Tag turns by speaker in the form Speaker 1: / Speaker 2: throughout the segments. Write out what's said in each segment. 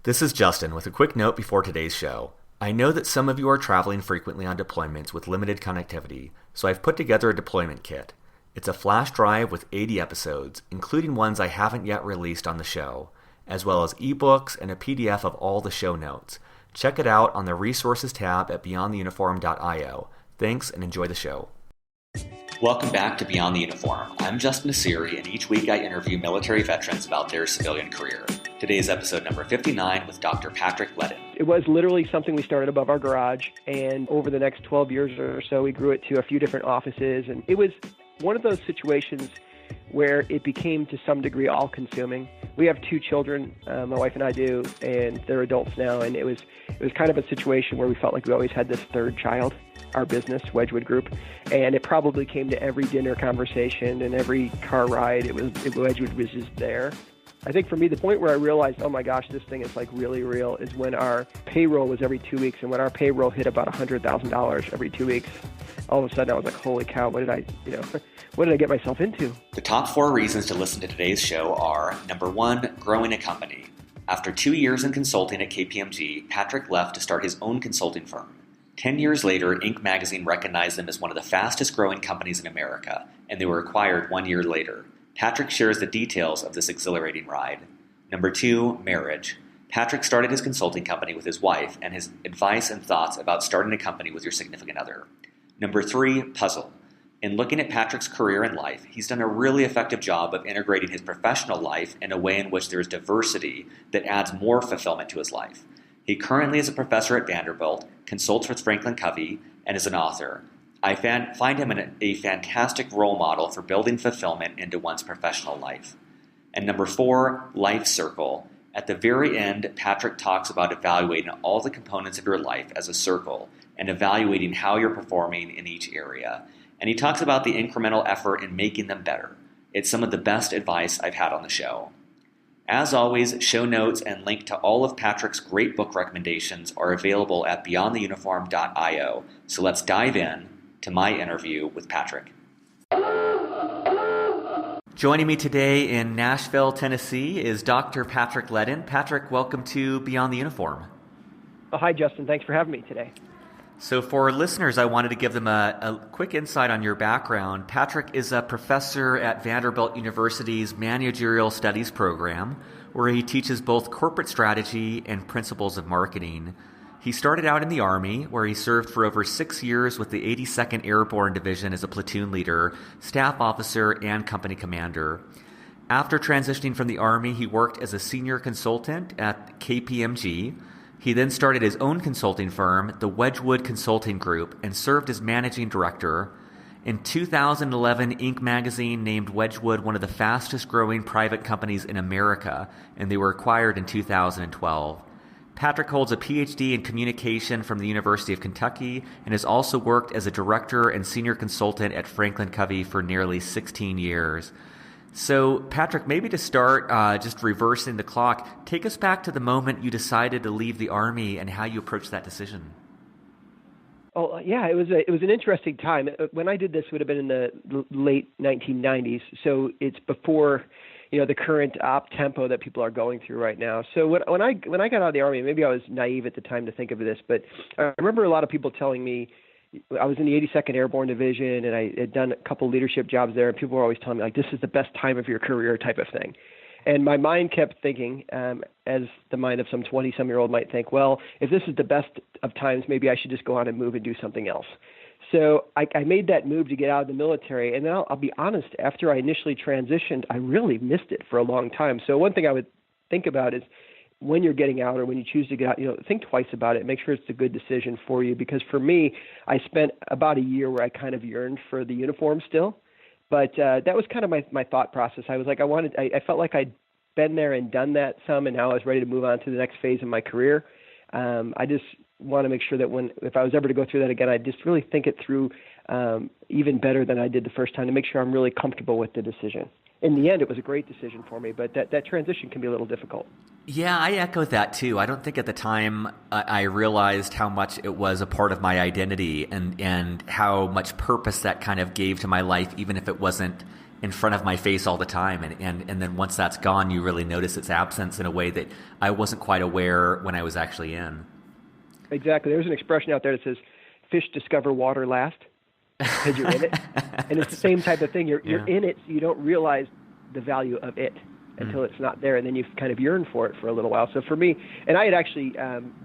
Speaker 1: This is Justin with a quick note before today's show. I know that some of you are traveling frequently on deployments with limited connectivity, so I've put together a deployment kit. It's a flash drive with 80 episodes, including ones I haven't yet released on the show, as well as ebooks and a PDF of all the show notes. Check it out on the Resources tab at beyondtheuniform.io. Thanks and enjoy the show. Welcome back to Beyond the Uniform. I'm Justin Asiri, and each week I interview military veterans about their civilian career. Today is episode number 59 with Dr. Patrick Leddin.
Speaker 2: It was literally something we started above our garage, and over the next 12 years or so, we grew it to a few different offices, and it was one of those situations where it became to some degree all-consuming. We have 2 children, my wife and I do, and they're adults now, and it was kind of a situation where we felt like we always had this third child, our business, Wedgewood Group, and it probably came to every dinner conversation and every car ride. Wedgewood was just there. I think for me, the point where I realized, oh my gosh, this thing is like really real, is when our payroll was every 2 weeks, and when our payroll hit about $100,000 every 2 weeks, all of a sudden I was like, holy cow, what did I get myself into?
Speaker 1: The top 4 reasons to listen to today's show are, number 1, growing a company. After 2 years in consulting at KPMG, Patrick left to start his own consulting firm. 10 years later, Inc. magazine recognized them as one of the fastest growing companies in America, and they were acquired 1 year later. Patrick shares the details of this exhilarating ride. Number 2, marriage. Patrick started his consulting company with his wife and his advice and thoughts about starting a company with your significant other. Number 3, puzzle. In looking at Patrick's career and life, he's done a really effective job of integrating his professional life in a way in which there is diversity that adds more fulfillment to his life. He currently is a professor at Vanderbilt, consults with Franklin Covey, and is an author. I find him a fantastic role model for building fulfillment into one's professional life. And number 4, life circle. At the very end, Patrick talks about evaluating all the components of your life as a circle and evaluating how you're performing in each area. And he talks about the incremental effort in making them better. It's some of the best advice I've had on the show. As always, show notes and link to all of Patrick's great book recommendations are available at beyondtheuniform.io. So let's dive in to my interview with Patrick. Joining me today in Nashville, Tennessee is Dr. Patrick Leddin. Patrick, welcome to Beyond the Uniform.
Speaker 2: Oh, hi, Justin. Thanks for having me today.
Speaker 1: So for listeners, I wanted to give them a quick insight on your background. Patrick is a professor at Vanderbilt University's Managerial Studies program, where he teaches both corporate strategy and principles of marketing. He started out in the Army, where he served for over 6 years with the 82nd Airborne Division as a platoon leader, staff officer, and company commander. After transitioning from the Army, he worked as a senior consultant at KPMG. He then started his own consulting firm, the Wedgewood Consulting Group, and served as managing director. In 2011, Inc. magazine named Wedgwood one of the fastest growing private companies in America, and they were acquired in 2012. Patrick holds a Ph.D. in communication from the University of Kentucky and has also worked as a director and senior consultant at Franklin Covey for nearly 16 years. So, Patrick, maybe to start, just reversing the clock, take us back to the moment you decided to leave the Army and how you approached that decision.
Speaker 2: Oh, yeah, it was an interesting time. When I did this, it would have been in the late 1990s, so it's before the current op tempo that people are going through right now. So when I got out of the Army, maybe I was naive at the time to think of this, but I remember a lot of people telling me, I was in the 82nd Airborne Division, and I had done a couple leadership jobs there, and people were always telling me, like, this is the best time of your career type of thing. And my mind kept thinking, as the mind of some 20-some-year-old might think, well, if this is the best of times, maybe I should just go on and move and do something else. So I made that move to get out of the military, and then I'll be honest, after I initially transitioned, I really missed it for a long time. So one thing I would think about is when you're getting out or when you choose to get out, think twice about it. Make sure it's a good decision for you. Because for me, I spent about a year where I kind of yearned for the uniform still. But that was kind of my thought process. I was like, I felt like I'd been there and done that some, and now I was ready to move on to the next phase of my career. I just want to make sure that if I was ever to go through that again, I'd just really think it through even better than I did the first time to make sure I'm really comfortable with the decision. In the end, it was a great decision for me, but that transition can be a little difficult.
Speaker 1: Yeah, I echo that too. I don't think at the time I realized how much it was a part of my identity and how much purpose that kind of gave to my life, even if it wasn't in front of my face all the time. And then once that's gone, you really notice its absence in a way that I wasn't quite aware when I was actually in.
Speaker 2: Exactly. There's an expression out there that says, fish discover water last, because you're in it. And it's the same type of thing. You're in it, so you don't realize the value of it until it's not there, and then you kind of yearn for it for a little while. So for me, and I had actually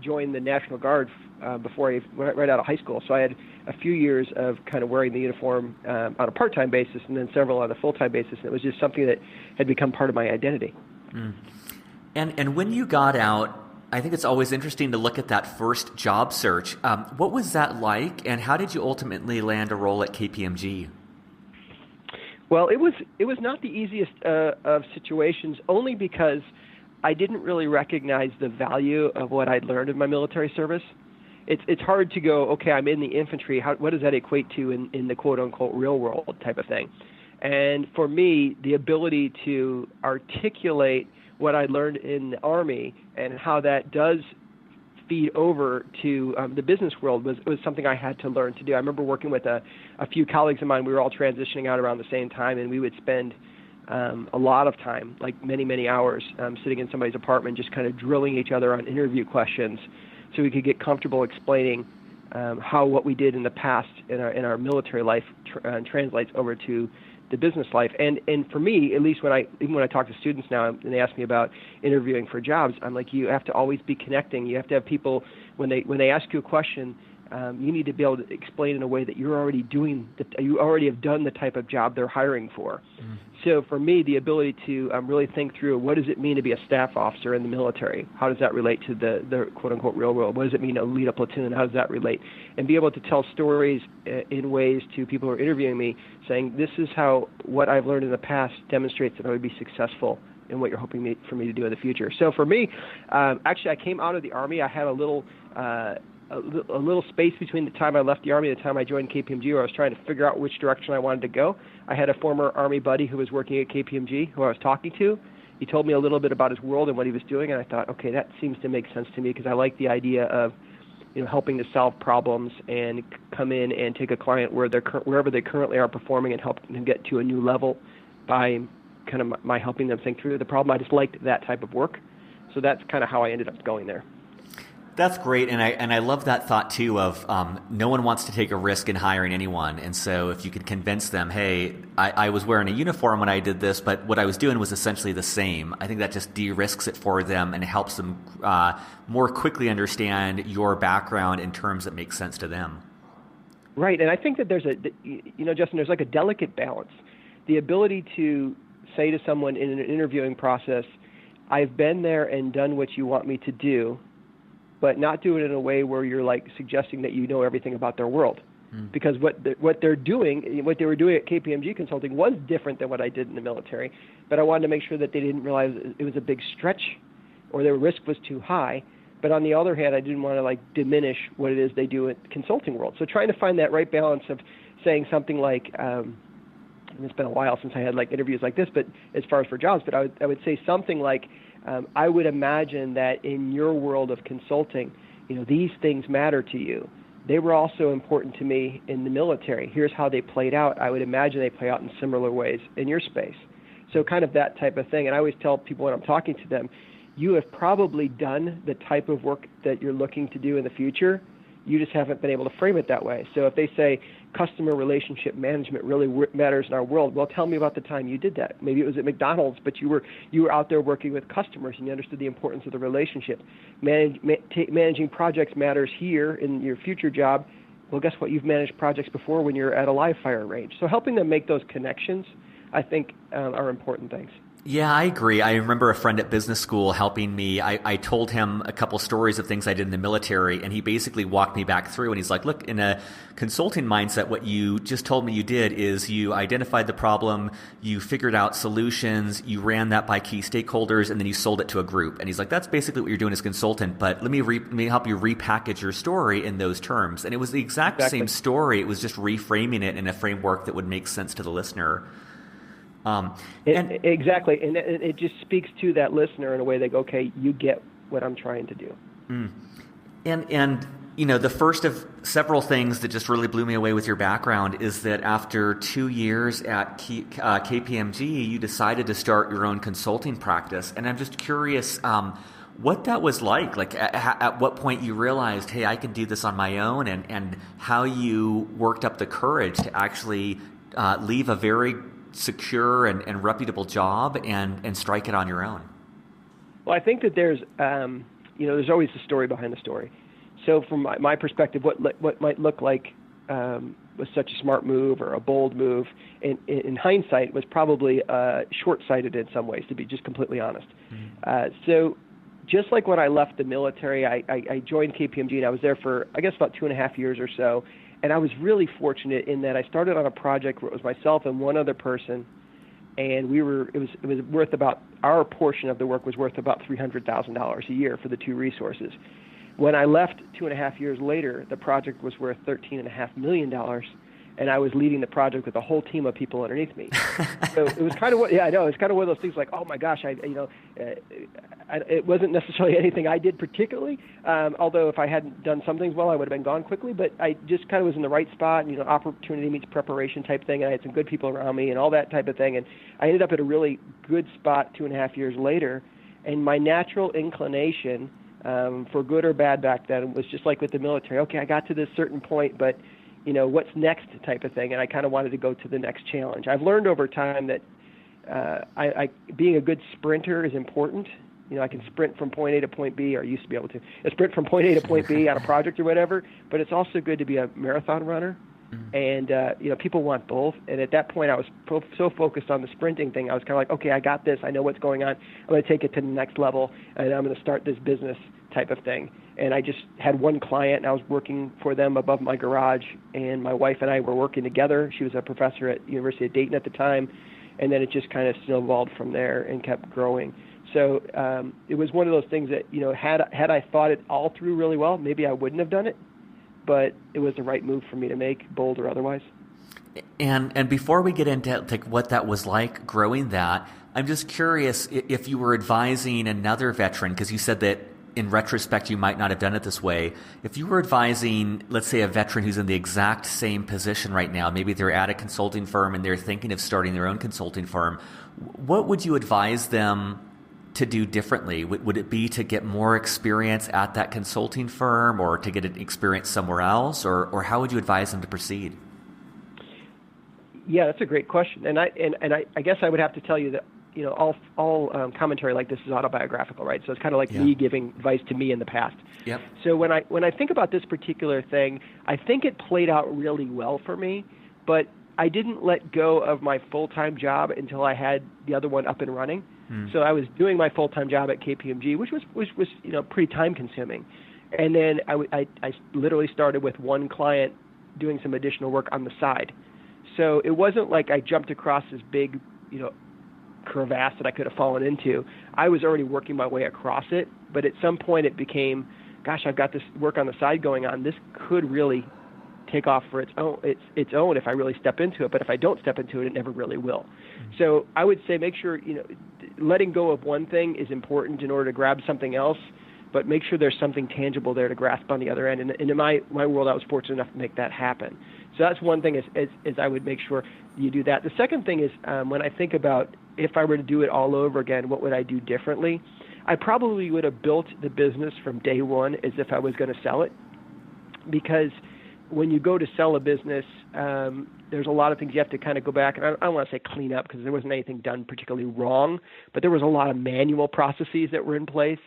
Speaker 2: joined the National Guard right out of high school, so I had a few years of kind of wearing the uniform on a part-time basis and then several on a full-time basis, and it was just something that had become part of my identity.
Speaker 1: And when you got out, I think it's always interesting to look at that first job search. What was that like, and how did you ultimately land a role at KPMG?
Speaker 2: Well, it was not the easiest of situations, only because I didn't really recognize the value of what I'd learned in my military service. It's hard to go, okay, I'm in the infantry. What does that equate to in the quote-unquote real world type of thing? And for me, the ability to articulate what I learned in the Army and how that does feed over to the business world was something I had to learn to do. I remember working with a few colleagues of mine. We were all transitioning out around the same time, and we would spend a lot of time, like many, many hours, sitting in somebody's apartment just kind of drilling each other on interview questions so we could get comfortable explaining how what we did in the past in our military life translates over to the business life. And for me, at least even when I talk to students now and they ask me about interviewing for jobs, I'm like, you have to always be connecting. You have to have people, when they ask you a question, you need to be able to explain in a way that you're already you already have done the type of job they're hiring for. So for me, the ability to really think through, what does it mean to be a staff officer in the military? How does that relate to the quote-unquote real world? What does it mean to lead a platoon? How does that relate? And be able to tell stories in ways to people who are interviewing me, saying, this is how what I've learned in the past demonstrates that I would be successful in what you're hoping for me to do in the future. So for me, actually, I came out of the Army. I had a little space between the time I left the Army and the time I joined KPMG, where I was trying to figure out which direction I wanted to go. I had a former Army buddy who was working at KPMG who I was talking to. He told me a little bit about his world and what he was doing, and I thought, okay, that seems to make sense to me, because I like the idea of helping to solve problems and come in and take a client wherever they currently are performing and help them get to a new level by kind of my helping them think through the problem. I just liked that type of work, so that's kind of how I ended up going there.
Speaker 1: That's great, and I love that thought too of no one wants to take a risk in hiring anyone, and so if you could convince them, hey, I was wearing a uniform when I did this, but what I was doing was essentially the same, I think that just de-risks it for them and helps them more quickly understand your background in terms that make sense to them.
Speaker 2: Right, and I think that there's Justin, there's like a delicate balance. The ability to say to someone in an interviewing process, I've been there and done what you want me to do, but not do it in a way where you're like suggesting that you know everything about their world. Because what they were doing at KPMG Consulting was different than what I did in the military, but I wanted to make sure that they didn't realize it was a big stretch or their risk was too high. But on the other hand, I didn't want to diminish what it is they do in the consulting world. So trying to find that right balance of saying something like, and it's been a while since I had interviews like this, but as far as for jobs, but I would say something like, I would imagine that in your world of consulting, these things matter to you. They were also important to me in the military. Here's how they played out. I would imagine they play out in similar ways in your space. So kind of that type of thing. And I always tell people when I'm talking to them, you have probably done the type of work that you're looking to do in the future. You just haven't been able to frame it that way. So if they say customer relationship management really matters in our world, well, tell me about the time you did that. Maybe it was at McDonald's, but you were out there working with customers and you understood the importance of the relationship. Managing projects matters here in your future job. Well, guess what? You've managed projects before when you're at a live fire range. So helping them make those connections, I think, are important things.
Speaker 1: Yeah, I agree. I remember a friend at business school helping me. I told him a couple stories of things I did in the military, and he basically walked me back through, and he's like, look, in a consulting mindset, what you just told me you did is you identified the problem, you figured out solutions, you ran that by key stakeholders, and then you sold it to a group. And he's like, that's basically what you're doing as a consultant, but let me help you repackage your story in those terms. And it was the exact same story. It was just reframing it in a framework that would make sense to the listener.
Speaker 2: Exactly, and it just speaks to that listener in a way they go, okay, you get what I'm trying to do.
Speaker 1: And The first of several things that just really blew me away with your background is that after 2 years at KPMG, you decided to start your own consulting practice. And I'm just curious what that was like. Like, at what point you realized, hey, I can do this on my own, and how you worked up the courage to actually leave a very secure and reputable job and strike it on your own.
Speaker 2: Well, I think that there's always a story behind the story. So from my perspective, what might look like was such a smart move or a bold move, in hindsight, was probably short-sighted in some ways, to be just completely honest. Mm-hmm. So just like when I left the military, I joined KPMG, and I was there for, I guess, about 2.5 years or so. And I was really fortunate in that I started on a project where it was myself and one other person, and it was worth about, our portion of the work was worth about $300,000 a year for the two resources. When I left 2.5 years later, the project was worth $13.5 million, and I was leading the project with a whole team of people underneath me. So it was kind of it's kind of one of those things like, oh my gosh, it wasn't necessarily anything I did particularly, although if I hadn't done some things well, I would have been gone quickly, but I just kind of was in the right spot, opportunity meets preparation type thing, and I had some good people around me and all that type of thing, and I ended up at a really good spot 2.5 years later, and my natural inclination, for good or bad back then, was just like with the military. Okay, I got to this certain point, but what's next type of thing, and I kind of wanted to go to the next challenge. I've learned over time that being a good sprinter is important. I can sprint from point A to point B, or used to be able to sprint from point A to point B on a project or whatever, but it's also good to be a marathon runner. And, people want both. And at that point, I was so focused on the sprinting thing, I was kind of like, okay, I got this. I know what's going on. I'm going to take it to the next level, and I'm going to start this business type of thing. And I just had one client, and I was working for them above my garage, and my wife and I were working together. She was a professor at University of Dayton at the time, and then it just kind of snowballed from there and kept growing. So it was one of those things that, had I thought it all through really well, maybe I wouldn't have done it. But it was the right move for me to make, bold or otherwise.
Speaker 1: And before we get into what that was like growing that, I'm just curious if you were advising another veteran, because you said that in retrospect you might not have done it this way. If you were advising, let's say, a veteran who's in the exact same position right now, maybe they're at a consulting firm and they're thinking of starting their own consulting firm, what would you advise them to do differently? Would it be to get more experience at that consulting firm, or to get an experience somewhere else, or how would you advise them to proceed?
Speaker 2: Yeah, that's a great question, and I guess I would have to tell you that all commentary like this is autobiographical, right? So it's kind of like me giving advice to me in the past. Yep. So when I think about this particular thing, I think it played out really well for me, but I didn't let go of my full-time job until I had the other one up and running. So I was doing my full-time job at KPMG, which was pretty time-consuming, and then I literally started with one client doing some additional work on the side. So it wasn't like I jumped across this big crevasse that I could have fallen into. I was already working my way across it, but at some point it became, gosh, I've got this work on the side going on. This could really take off for its own if I really step into it, but if I don't step into it, it never really will. So I would say make sure, letting go of one thing is important in order to grab something else, but make sure there's something tangible there to grasp on the other end. And in my world, I was fortunate enough to make that happen. So that's one thing is I would make sure you do that. The second thing is when I think about if I were to do it all over again, what would I do differently? I probably would have built the business from day one as if I was going to sell it, because when you go to sell a business, there's a lot of things you have to kind of go back, and I don't want to say clean up because there wasn't anything done particularly wrong, but there was a lot of manual processes that were in place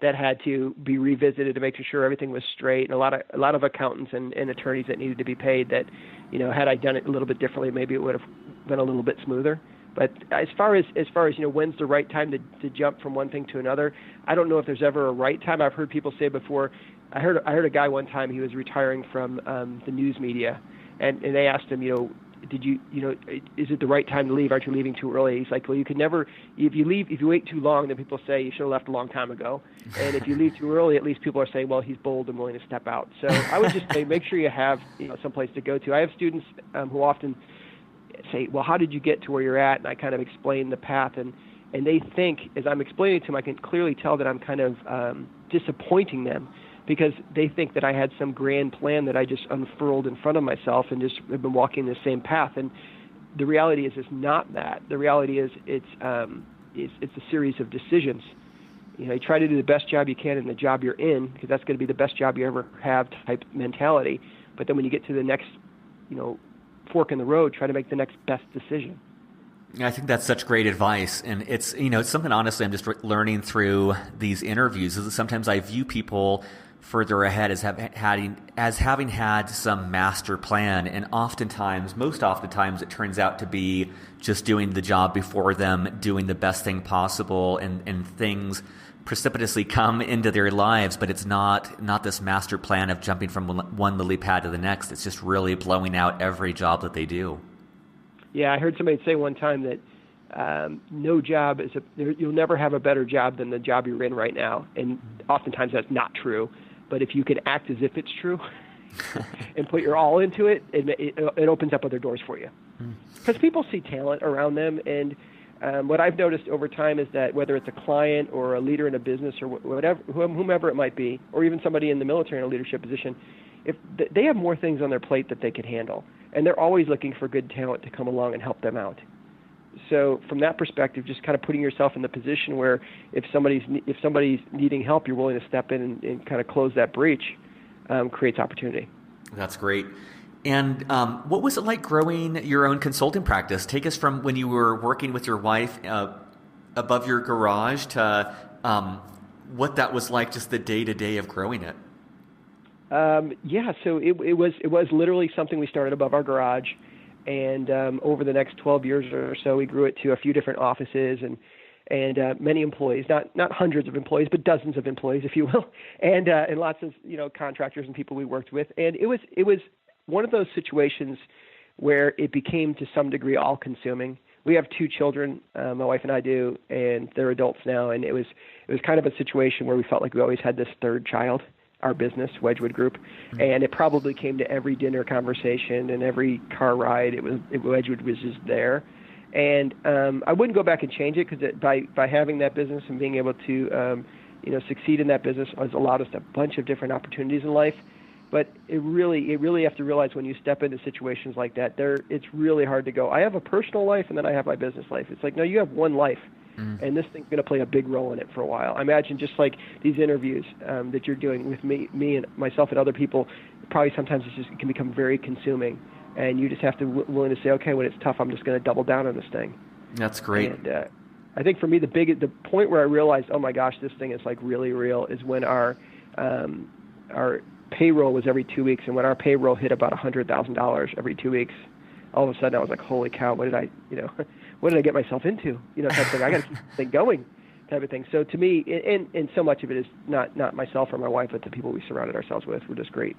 Speaker 2: that had to be revisited to make sure everything was straight, and a lot of accountants and attorneys that needed to be paid that, had I done it a little bit differently, maybe it would have been a little bit smoother. But as far as when's the right time to jump from one thing to another, I don't know if there's ever a right time. I've heard people say before. I heard a guy one time, he was retiring from the news media, and they asked him, did you is it the right time to leave? Aren't you leaving too early? He's like, well, you can never. If you wait too long, then people say you should have left a long time ago. And if you leave too early, at least people are saying, well, he's bold and willing to step out. So I would just say make sure you have some place to go to. I have students who often say, well, how did you get to where you're at? And I kind of explain the path, and they think, as I'm explaining to them, I can clearly tell that I'm kind of disappointing them, because they think that I had some grand plan that I just unfurled in front of myself and just have been walking the same path. And the reality is it's not that. The reality is it's a series of decisions. You try to do the best job you can in the job you're in, because that's going to be the best job you ever have type mentality. But then when you get to the next, fork in the road, try to make the next best decision.
Speaker 1: I think that's such great advice, and it's something honestly I'm just learning through these interviews is that sometimes I view people further ahead as having had some master plan, and most oftentimes it turns out to be just doing the job before them, doing the best thing possible, and things precipitously come into their lives, but it's not this master plan of jumping from one lily pad to the next. It's just really blowing out every job that they do.
Speaker 2: Yeah, I heard somebody say one time that no job you'll never have a better job than the job you're in right now. And oftentimes that's not true. But if you can act as if it's true and put your all into it, it opens up other doors for you. Because people see talent around them. And what I've noticed over time is that whether it's a client or a leader in a business or whatever, whomever it might be, or even somebody in the military in a leadership position, if they have more things on their plate that they can handle. And they're always looking for good talent to come along and help them out. So from that perspective, just kind of putting yourself in the position where if somebody's needing help, you're willing to step in and kind of close that breach, creates opportunity.
Speaker 1: That's great. And what was it like growing your own consulting practice? Take us from when you were working with your wife above your garage to what that was like, just the day-to-day of growing it. So it was literally something we started above our garage, and over the next 12 years or so, we grew it to a few different offices and many employees, not hundreds of employees, but dozens of employees, if you will, and lots of contractors and people we worked with. And it was one of those situations where it became to some degree all-consuming. We have 2 children, my wife and I do, and they're adults now, and it was kind of a situation where we felt like we always had this third child. Our business, Wedgewood Group, and it probably came to every dinner conversation and every car ride. Wedgewood was just there, and I wouldn't go back and change it because by having that business and being able to succeed in that business has allowed us a bunch of different opportunities in life. But it really have to realize when you step into situations like that, it's really hard to go, I have a personal life and then I have my business life. It's like, no, you have one life. And this thing's going to play a big role in it for a while. I imagine just like these interviews that you're doing with me and myself and other people, probably sometimes it can become very consuming, and you just have to willing to say, okay, when it's tough, I'm just going to double down on this thing. That's great.
Speaker 2: And I think for me, the point where I realized, oh my gosh, this thing is like really real, is when our payroll was every 2 weeks, and when our payroll hit about $100,000 every 2 weeks, all of a sudden I was like, holy cow, what did I get myself into? Type of thing. I got to keep this thing going, type of thing. So to me, and so much of it is not myself or my wife, but the people we surrounded ourselves with were just great.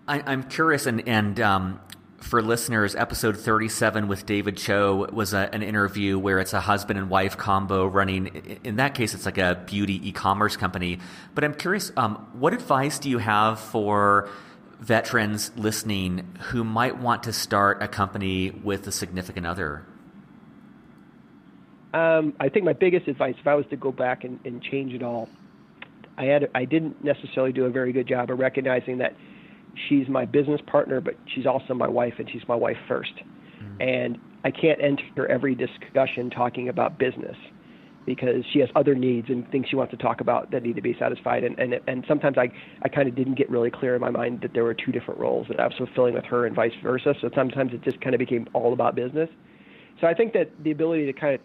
Speaker 1: I'm curious, and for listeners, episode 37 with David Cho was an interview where it's a husband and wife combo running. In that case, it's like a beauty e-commerce company. But I'm curious, what advice do you have for veterans listening who might want to start a company with a significant other?
Speaker 2: I think my biggest advice, if I was to go back and change it all, I didn't necessarily do a very good job of recognizing that she's my business partner, but she's also my wife, and she's my wife first. And I can't enter every discussion talking about business because she has other needs and things she wants to talk about that need to be satisfied. And sometimes I kind of didn't get really clear in my mind that there were 2 different roles that I was fulfilling with her and vice versa. So sometimes it just kind of became all about business. So I think that the ability to kind of,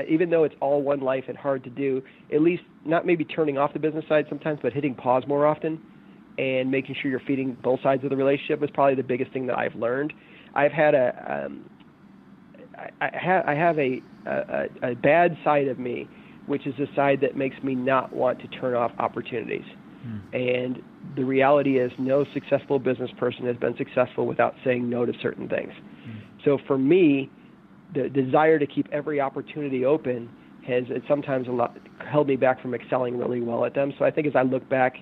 Speaker 2: even though it's all one life and hard to do, at least not maybe turning off the business side sometimes, but hitting pause more often and making sure you're feeding both sides of the relationship is probably the biggest thing that I've learned. I've had I have a bad side of me, which is a side that makes me not want to turn off opportunities. And the reality is no successful business person has been successful without saying no to certain things. So for me, the desire to keep every opportunity open has sometimes held me back from excelling really well at them. So I think as I look back,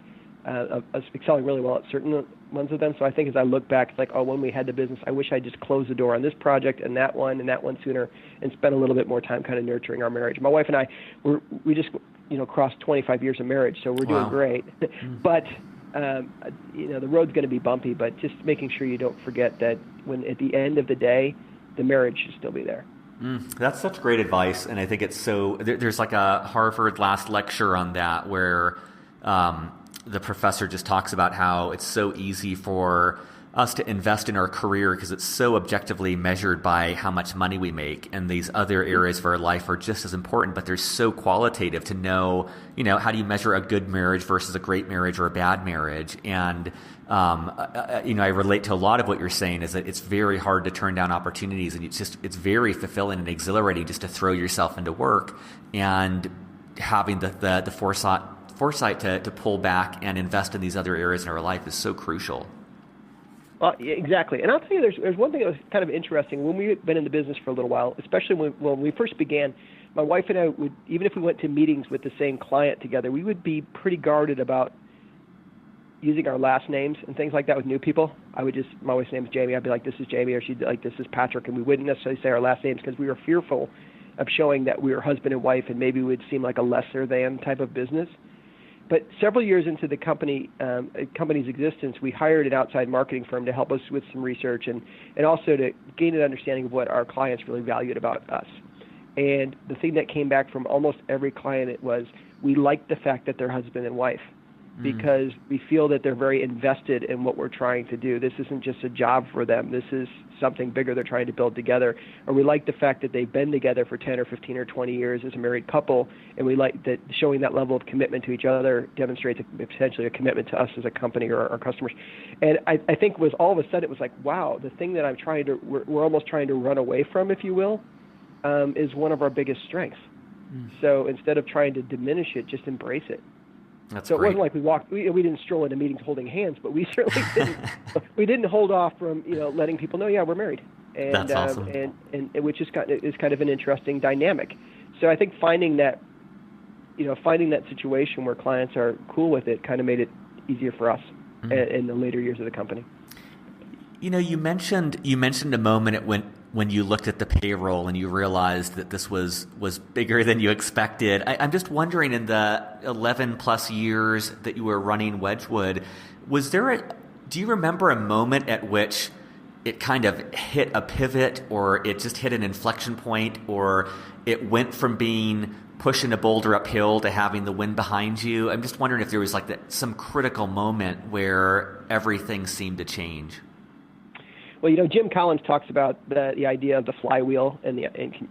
Speaker 2: excelling really well at certain ones of them. So I think as I look back, it's like, oh, when we had the business, I wish I just closed the door on this project and that one sooner, and spent a little bit more time kind of nurturing our marriage. My wife and I, we just crossed 25 years of marriage, so we're doing great. But the road's going to be bumpy, but just making sure you don't forget that when at the end of the day, the marriage should still be there.
Speaker 1: That's such great advice, and I think it's so. There's like a Harvard last lecture on that where the professor just talks about how it's so easy for us to invest in our career because it's so objectively measured by how much money we make, and these other areas of our life are just as important, but they're so qualitative to know, how do you measure a good marriage versus a great marriage or a bad marriage? And, I relate to a lot of what you're saying is that it's very hard to turn down opportunities, and it's very fulfilling and exhilarating just to throw yourself into work, and having the foresight to pull back and invest in these other areas in our life is so crucial.
Speaker 2: Well, yeah, exactly. And I'll tell you, there's one thing that was kind of interesting. When we've been in the business for a little while, especially when we first began, my wife and I would, even if we went to meetings with the same client together, we would be pretty guarded about using our last names and things like that with new people. My wife's name is Jamie. I'd be like, this is Jamie, or she'd be like, this is Patrick. And we wouldn't necessarily say our last names because we were fearful of showing that we were husband and wife, and maybe we'd seem like a lesser than type of business. But several years into the company's existence, we hired an outside marketing firm to help us with some research and also to gain an understanding of what our clients really valued about us. And the thing that came back from almost every client was, we like the fact that they're husband and wife, because we feel that they're very invested in what we're trying to do. This isn't just a job for them. This is something bigger they're trying to build together. Or we like the fact that they've been together for 10 or 15 or 20 years as a married couple, and we like that showing that level of commitment to each other demonstrates potentially a commitment to us as a company or our customers. And I think was all of a sudden it was like, wow, the thing that we're almost trying to run away from, if you will, is one of our biggest strengths. So instead of trying to diminish it, just embrace it.
Speaker 3: That's
Speaker 2: so
Speaker 3: great.
Speaker 2: it wasn't like we didn't stroll into meetings holding hands, but we certainly didn't. We didn't hold off from letting people know, yeah, we're married. And,
Speaker 3: That's awesome.
Speaker 2: And which is kind of an interesting dynamic. So I think finding that situation where clients are cool with it kind of made it easier for us in the later years of the company.
Speaker 3: You mentioned a moment when you looked at the payroll and you realized that this was bigger than you expected. I'm just wondering, in the 11 plus years that you were running Wedgwood, do you remember a moment at which it kind of hit a pivot, or it just hit an inflection point, or it went from being pushing a boulder uphill to having the wind behind you? I'm just wondering if there was some critical moment where everything seemed to change.
Speaker 2: Well, Jim Collins talks about the idea of the flywheel, and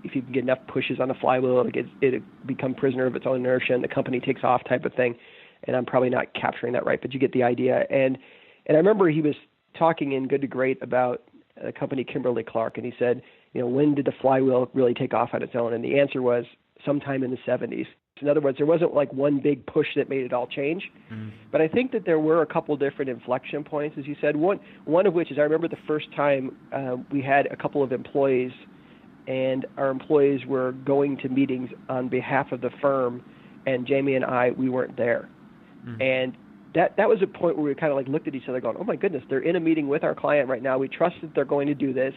Speaker 2: if you can get enough pushes on the flywheel, it'll become prisoner of its own inertia, and the company takes off type of thing. And I'm probably not capturing that right, but you get the idea. And I remember he was talking in Good to Great about a company, Kimberly-Clark, and he said, when did the flywheel really take off on its own? And the answer was sometime in the 70s. In other words, there wasn't one big push that made it all change. But I think that there were a couple different inflection points, as you said. One of which is, I remember the first time we had a couple of employees, and our employees were going to meetings on behalf of the firm, and Jamie and we weren't there. And that was a point where we kind of looked at each other going, oh my goodness, they're in a meeting with our client right now. We trust that they're going to do this.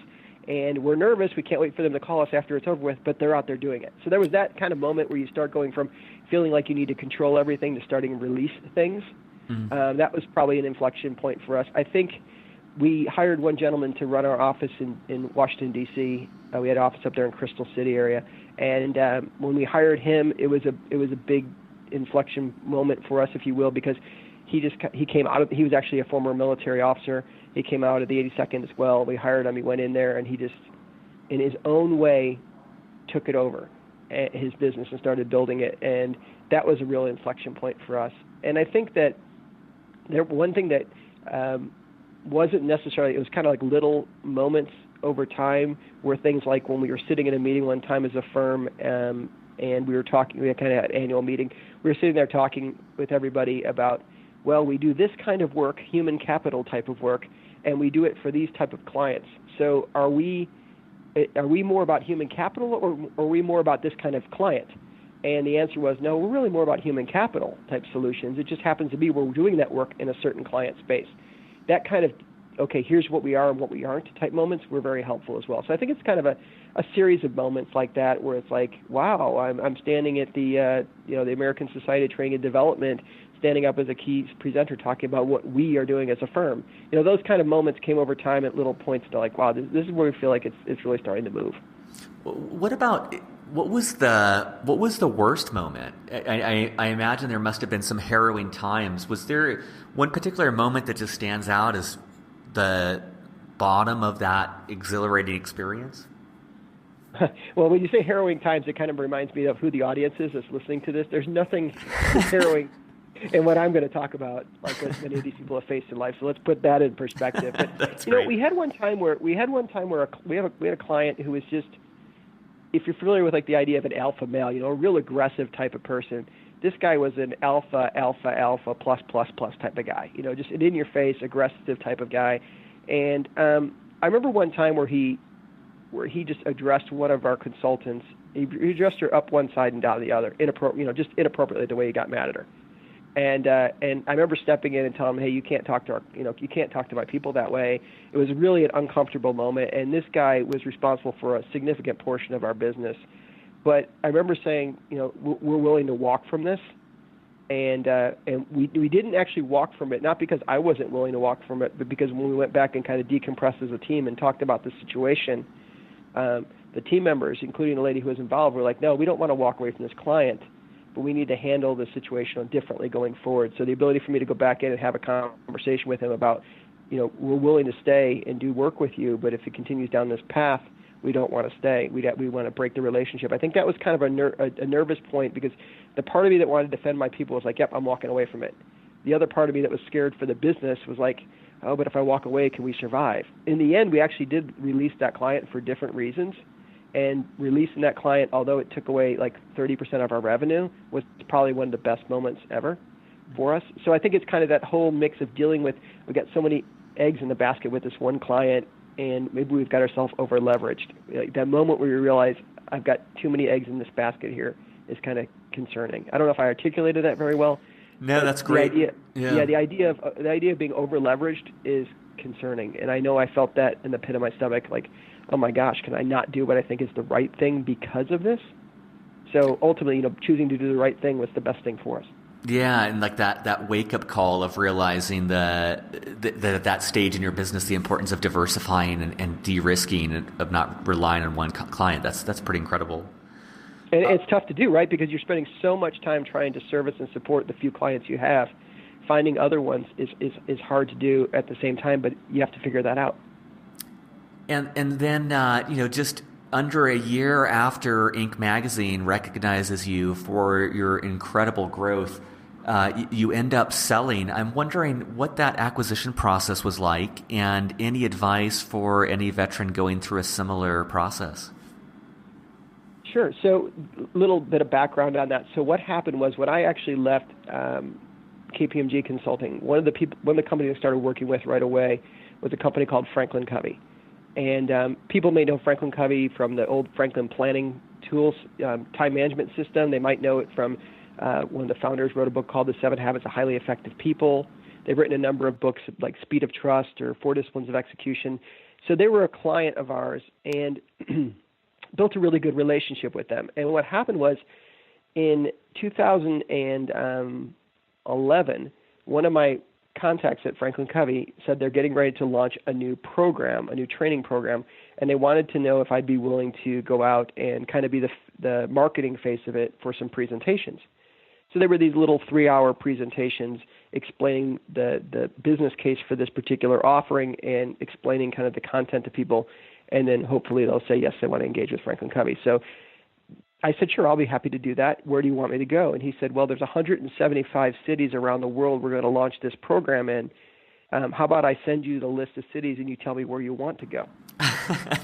Speaker 2: And we're nervous. We can't wait for them to call us after it's over with, but they're out there doing it. So there was that kind of moment where you start going from feeling like you need to control everything to starting to release things. That was probably an inflection point for us. I think we hired one gentleman to run our office in Washington, D.C. We had an office up there in Crystal City area. And when we hired him, it was a big inflection moment for us, if you will, because he came out he was actually a former military officer. He came out of the 82nd as well. We hired him. He went in there, and he just, in his own way, took it over, his business, and started building it. And that was a real inflection point for us. And I think that one thing that wasn't necessarily, it was kind of like little moments over time, were things like when we were sitting in a meeting one time as a firm, and we were talking, we had kind of an annual meeting. We were sitting there talking with everybody about, well, we do this kind of work, human capital type of work, and we do it for these type of clients. So are we more about human capital, or are we more about this kind of client? And the answer was, no, we're really more about human capital type solutions. It just happens to be we're doing that work in a certain client space. That kind of, okay, here's what we are and what we aren't type moments were very helpful as well. So I think it's kind of a series of moments like that where it's like, wow, I'm standing at the the American Society of Training and Development standing up as a key presenter talking about what we are doing as a firm. Those kind of moments came over time at little points to like, wow, this is where we feel like it's really starting to move.
Speaker 3: What was the worst moment? I imagine there must have been some harrowing times. Was there one particular moment that just stands out as the bottom of that exhilarating experience?
Speaker 2: Well, when you say harrowing times, it kind of reminds me of who the audience is that's listening to this. There's nothing harrowing in what I'm going to talk about, like what many of these people have faced in life. So let's put that in perspective. But
Speaker 3: That's great.
Speaker 2: we had one time where we had a client who was just, if you're familiar with like the idea of an alpha male, a real aggressive type of person. This guy was an alpha plus type of guy. Just an in-your-face, aggressive type of guy. And I remember one time where he just addressed one of our consultants. He addressed her up one side and down the other, just inappropriately the way he got mad at her. And I remember stepping in and telling him, hey, you can't talk to you can't talk to my people that way. It was really an uncomfortable moment, and this guy was responsible for a significant portion of our business. But I remember saying, we're willing to walk from this, and we didn't actually walk from it, not because I wasn't willing to walk from it, but because when we went back and kind of decompressed as a team and talked about the situation, the team members, including the lady who was involved, were like, no, we don't want to walk away from this client, but we need to handle the situation differently going forward. So the ability for me to go back in and have a conversation with him about, we're willing to stay and do work with you, but if it continues down this path, we don't want to stay. We want to break the relationship. I think that was kind of a nervous point, because the part of me that wanted to defend my people was like, yep, I'm walking away from it. The other part of me that was scared for the business was like, oh, but if I walk away, can we survive? In the end, we actually did release that client for different reasons. And releasing that client, although it took away like 30% of our revenue, was probably one of the best moments ever for us. So I think it's kind of that whole mix of dealing with, we've got so many eggs in the basket with this one client, and maybe we've got ourselves over-leveraged. Like that moment where you realize, I've got too many eggs in this basket here, is kind of concerning. I don't know if I articulated that very well.
Speaker 3: No, that's great.
Speaker 2: The idea of being over-leveraged is concerning. And I know I felt that in the pit of my stomach, like, oh my gosh, can I not do what I think is the right thing because of this? So ultimately, choosing to do the right thing was the best thing for us.
Speaker 3: Yeah, and like that wake-up call of realizing that stage in your business, the importance of diversifying and de-risking and of not relying on one client. That's pretty incredible.
Speaker 2: And it's tough to do, right? Because you're spending so much time trying to service and support the few clients you have. Finding other ones is hard to do at the same time, but you have to figure that out.
Speaker 3: And then, just under a year after Inc. magazine recognizes you for your incredible growth, you end up selling. I'm wondering what that acquisition process was like, and any advice for any veteran going through a similar process.
Speaker 2: Sure. So a little bit of background on that. So what happened was, when I actually left KPMG Consulting, one of the companies I started working with right away was a company called Franklin Covey. And people may know Franklin Covey from the old Franklin planning tools, time management system. They might know it from one of the founders wrote a book called The 7 Habits of Highly Effective People. They've written a number of books like Speed of Trust or 4 Disciplines of Execution. So they were a client of ours and built a really good relationship with them. And what happened was, in 2011, one of my contacts at Franklin Covey said they're getting ready to launch a new program, a new training program, and they wanted to know if I'd be willing to go out and kind of be the marketing face of it for some presentations. So there were these little 3-hour presentations explaining the business case for this particular offering and explaining kind of the content to people, and then hopefully they'll say, yes, they want to engage with Franklin Covey. So I said, sure, I'll be happy to do that. Where do you want me to go? And he said, well, there's 175 cities around the world we're going to launch this program in. How about I send you the list of cities and you tell me where you want to go?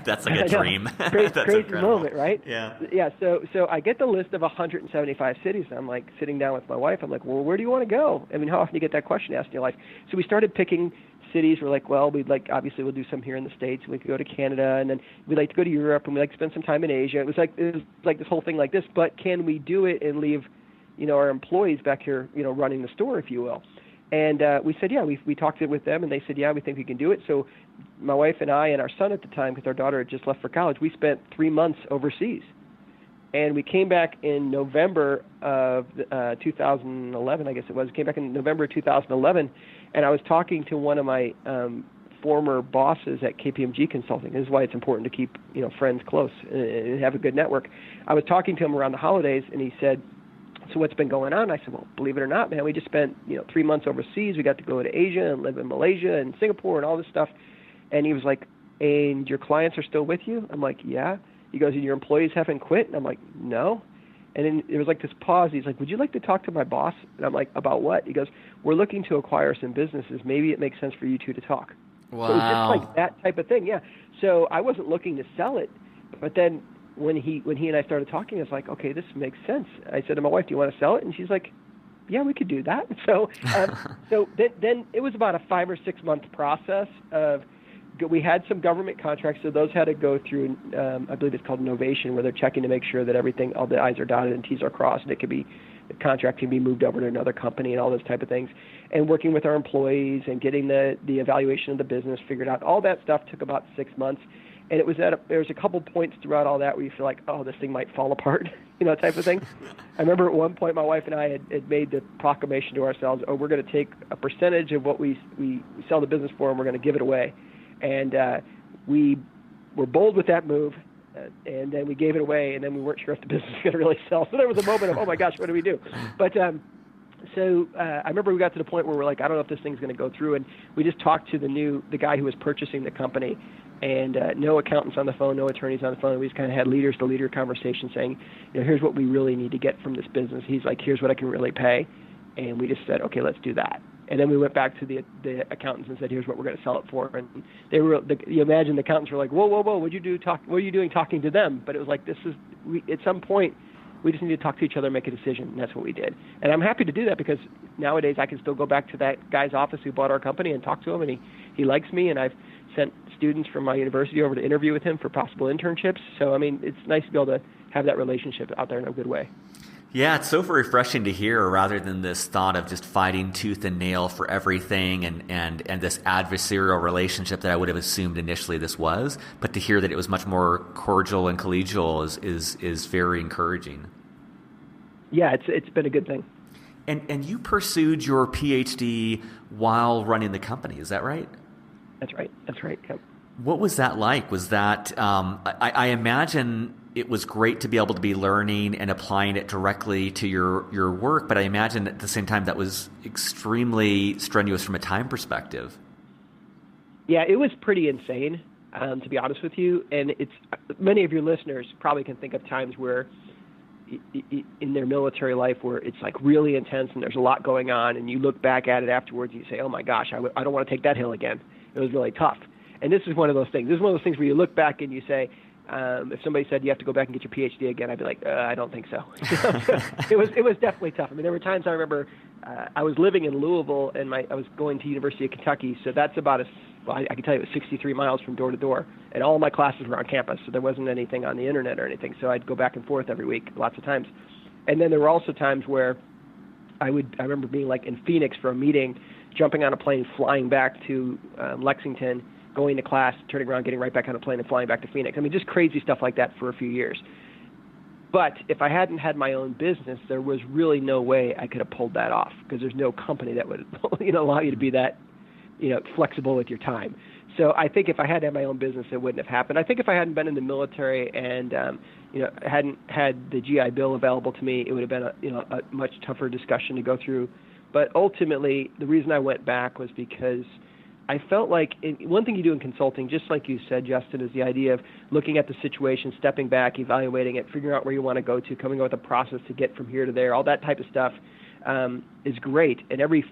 Speaker 3: That's like a dream.
Speaker 2: Crazy moment, right?
Speaker 3: Yeah.
Speaker 2: Yeah. So I get the list of 175 cities. And I'm like sitting down with my wife. I'm like, well, where do you want to go? I mean, how often do you get that question asked in your life? So we started picking cities. We're like, well, obviously we'll do some here in the States. We could go to Canada, and then we'd like to go to Europe, and we'd like to spend some time in Asia. It was like this whole thing like this. But can we do it and leave, our employees back here, running the store, if you will? And we said, yeah. We talked it with them, and they said, yeah, we think we can do it. So my wife and I and our son at the time, because our daughter had just left for college, we spent 3 months overseas. And we came back in November of 2011, I guess it was. Came back in November of 2011, and I was talking to one of my former bosses at KPMG Consulting. This is why it's important to keep friends close and have a good network. I was talking to him around the holidays, and he said, "So what's been going on?" I said, "Well, believe it or not, man, we just spent 3 months overseas. We got to go to Asia and live in Malaysia and Singapore and all this stuff." And he was like, "And your clients are still with you?" I'm like, "Yeah." He goes, "And your employees haven't quit?" And I'm like, "No." And then there was like this pause. He's like, "Would you like to talk to my boss?" And I'm like, "About what?" He goes, "We're looking to acquire some businesses. Maybe it makes sense for you two to talk."
Speaker 3: Wow.
Speaker 2: So it was just like that type of thing. Yeah. So I wasn't looking to sell it, but then when he and I started talking, I was like, okay, this makes sense. I said to my wife, "Do you want to sell it?" And she's like, "Yeah, we could do that." So then it was about a 5 or 6 month process of. We had some government contracts, so those had to go through, I believe it's called Novation, where they're checking to make sure that everything, all the I's are dotted and T's are crossed, and the contract can be moved over to another company and all those type of things. And working with our employees and getting the evaluation of the business figured out, all that stuff took about 6 months. And there was a couple points throughout all that where you feel like, oh, this thing might fall apart, type of thing. I remember at one point my wife and I had made the proclamation to ourselves, oh, we're going to take a percentage of what we sell the business for and we're going to give it away. And we were bold with that move, and then we gave it away, and then we weren't sure if the business was going to really sell. So there was a moment of, oh, my gosh, what do we do? But so I remember we got to the point where we're like, I don't know if this thing's going to go through. And we just talked to the guy who was purchasing the company, and no accountants on the phone, no attorneys on the phone. We just kind of had leader-to-leader conversation saying, here's what we really need to get from this business. He's like, here's what I can really pay. And we just said, okay, let's do that. And then we went back to the accountants and said, here's what we're going to sell it for. And they were, you imagine the accountants were like, whoa, what are you doing talking to them? But it was like, at some point, we just need to talk to each other and make a decision. And that's what we did. And I'm happy to do that because nowadays I can still go back to that guy's office who bought our company and talk to him. And he likes me. And I've sent students from my university over to interview with him for possible internships. So, I mean, it's nice to be able to have that relationship out there in a good way.
Speaker 3: Yeah, it's so refreshing to hear rather than this thought of just fighting tooth and nail for everything and this adversarial relationship that I would have assumed initially this was, but to hear that it was much more cordial and collegial is very encouraging.
Speaker 2: Yeah, it's been a good thing.
Speaker 3: And you pursued your Ph.D. while running the company, is that right?
Speaker 2: That's right. Yep.
Speaker 3: What was that like? Was that, I imagine it was great to be able to be learning and applying it directly to your work, but I imagine at the same time that was extremely strenuous from a time perspective.
Speaker 2: Yeah, it was pretty insane, to be honest with you. And it's many of your listeners probably can think of times where in their military life where it's like really intense and there's a lot going on, and you look back at it afterwards and you say, oh my gosh, I don't want to take that hill again. It was really tough. And this is one of those things. This is one of those things where you look back and you say, if somebody said you have to go back and get your Ph.D. again, I'd be like, I don't think so. It was definitely tough. I mean, there were times I remember I was living in Louisville and I was going to University of Kentucky, so that's about I can tell you it was 63 miles from door to door, and all my classes were on campus, so there wasn't anything on the internet or anything. So I'd go back and forth every week, lots of times. And then there were also times where I remember being like in Phoenix for a meeting, jumping on a plane, flying back to Lexington, going to class, turning around, getting right back on a plane and flying back to Phoenix. I mean, just crazy stuff like that for a few years. But if I hadn't had my own business, there was really no way I could have pulled that off because there's no company that would allow you to be that flexible with your time. So I think if I had to have my own business, it wouldn't have happened. I think if I hadn't been in the military and hadn't had the GI Bill available to me, it would have been a much tougher discussion to go through. But ultimately, the reason I went back was because I felt like one thing you do in consulting, just like you said, Justin, is the idea of looking at the situation, stepping back, evaluating it, figuring out where you want to go to, coming up with a process to get from here to there, all that type of stuff is great. And every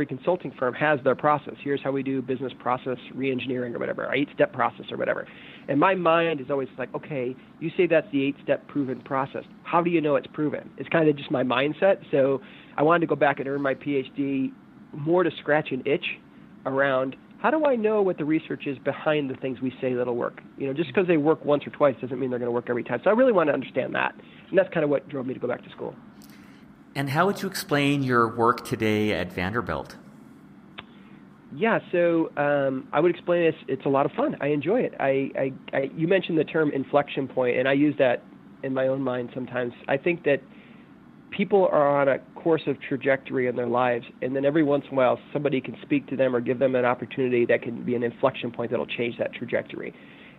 Speaker 2: consulting firm has their process. Here's how we do business process reengineering or whatever, our 8-step process or whatever. And my mind is always like, okay, you say that's the 8-step proven process. How do you know it's proven? It's kind of just my mindset. So I wanted to go back and earn my Ph.D. more to scratch an itch around how do I know what the research is behind the things we say that'll work? Just because they work once or twice doesn't mean they're going to work every time. So I really want to understand that. And that's kind of what drove me to go back to school.
Speaker 3: And how would you explain your work today at Vanderbilt?
Speaker 2: Yeah, so I would explain it's a lot of fun. I enjoy it. You mentioned the term inflection point, and I use that in my own mind sometimes. I think that people are on a course of trajectory in their lives, and then every once in a while somebody can speak to them or give them an opportunity that can be an inflection point that'll change that trajectory.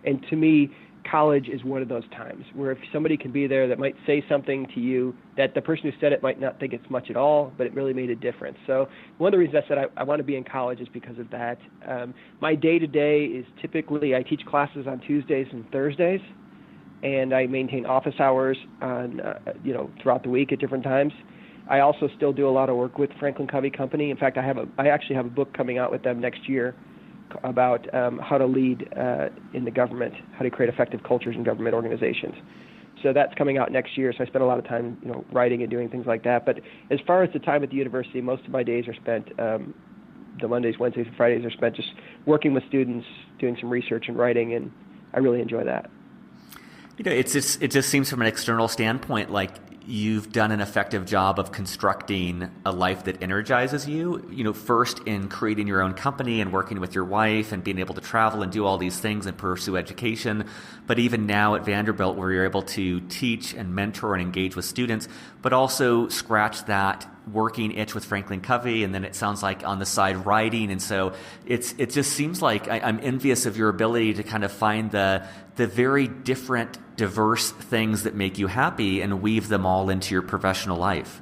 Speaker 2: And to me, college is one of those times where if somebody can be there that might say something to you that the person who said it might not think it's much at all, but it really made a difference. So one of the reasons I said I want to be in college is because of that. My day-to-day is typically I teach classes on Tuesdays and Thursdays, and I maintain office hours on throughout the week at different times. I also still do a lot of work with Franklin Covey Company. In fact, I actually have a book coming out with them next year about how to lead in the government, how to create effective cultures in government organizations. So that's coming out next year. So I spend a lot of time, writing and doing things like that. But as far as the time at the university, most of my days are spent, the Mondays, Wednesdays, and Fridays are spent just working with students, doing some research and writing, and I really enjoy that.
Speaker 3: It just seems from an external standpoint like you've done an effective job of constructing a life that energizes you, first in creating your own company and working with your wife and being able to travel and do all these things and pursue education. But even now at Vanderbilt, where you're able to teach and mentor and engage with students, but also scratch that working itch with Franklin Covey, and then it sounds like on the side writing. And so it just seems like I'm envious of your ability to kind of find the very different, diverse things that make you happy and weave them all into your professional life.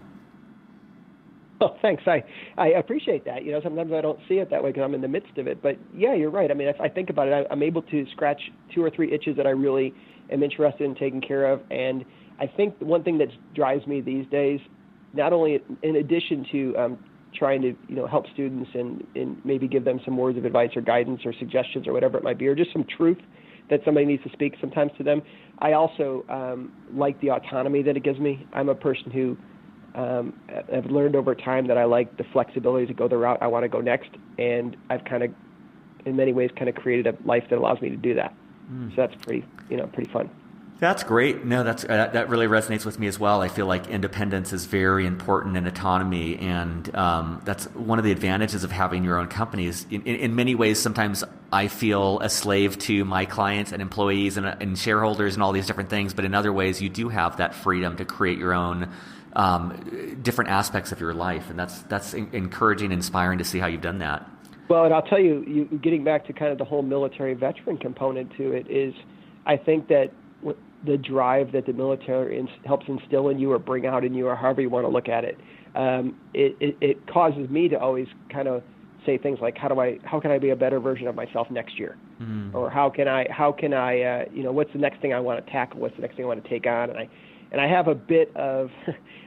Speaker 2: Oh, thanks. I appreciate that. Sometimes I don't see it that way because I'm in the midst of it. But yeah, you're right. I mean, if I think about it, I'm able to scratch 2 or 3 itches that I really am interested in taking care of. And I think one thing that drives me these days, not only in addition to trying to help students and maybe give them some words of advice or guidance or suggestions or whatever it might be, or just some truth that somebody needs to speak sometimes to them, I also like the autonomy that it gives me. I'm a person who I've learned over time that I like the flexibility to go the route I want to go next, and I've kind of, in many ways, kind of created a life that allows me to do that. So that's pretty fun.
Speaker 3: That's great. No, that really resonates with me as well. I feel like independence is very important in autonomy, and that's one of the advantages of having your own company. Is in many ways, sometimes I feel a slave to my clients and employees and shareholders and all these different things, but in other ways, you do have that freedom to create your own different aspects of your life, and that's encouraging and inspiring to see how you've done that.
Speaker 2: Well, and I'll tell you, getting back to kind of the whole military veteran component to it is, I think that the drive that the military helps instill in you or bring out in you, or however you want to look at it, it causes me to always kind of say things like, how can I be a better version of myself next year? Or how can I what's the next thing I want to tackle? What's the next thing I want to take on? And I have a bit of,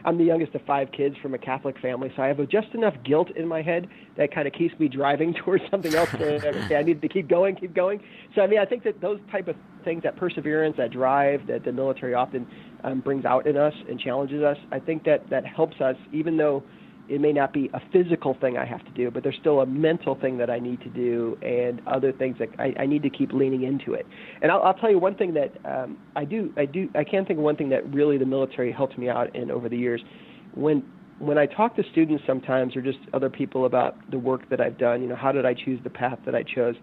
Speaker 2: I'm the youngest of 5 kids from a Catholic family, so I have just enough guilt in my head that kind of keeps me driving towards something else. I need to keep going. So, I think that those type of things, that perseverance, that drive that the military often brings out in us and challenges us, I think that helps us, even though it may not be a physical thing I have to do, but there's still a mental thing that I need to do and other things that I need to keep leaning into it. And I'll tell you one thing that I can't think of one thing that really the military helped me out in over the years. When I talk to students sometimes, or just other people about the work that I've done, how did I choose the path that I chose?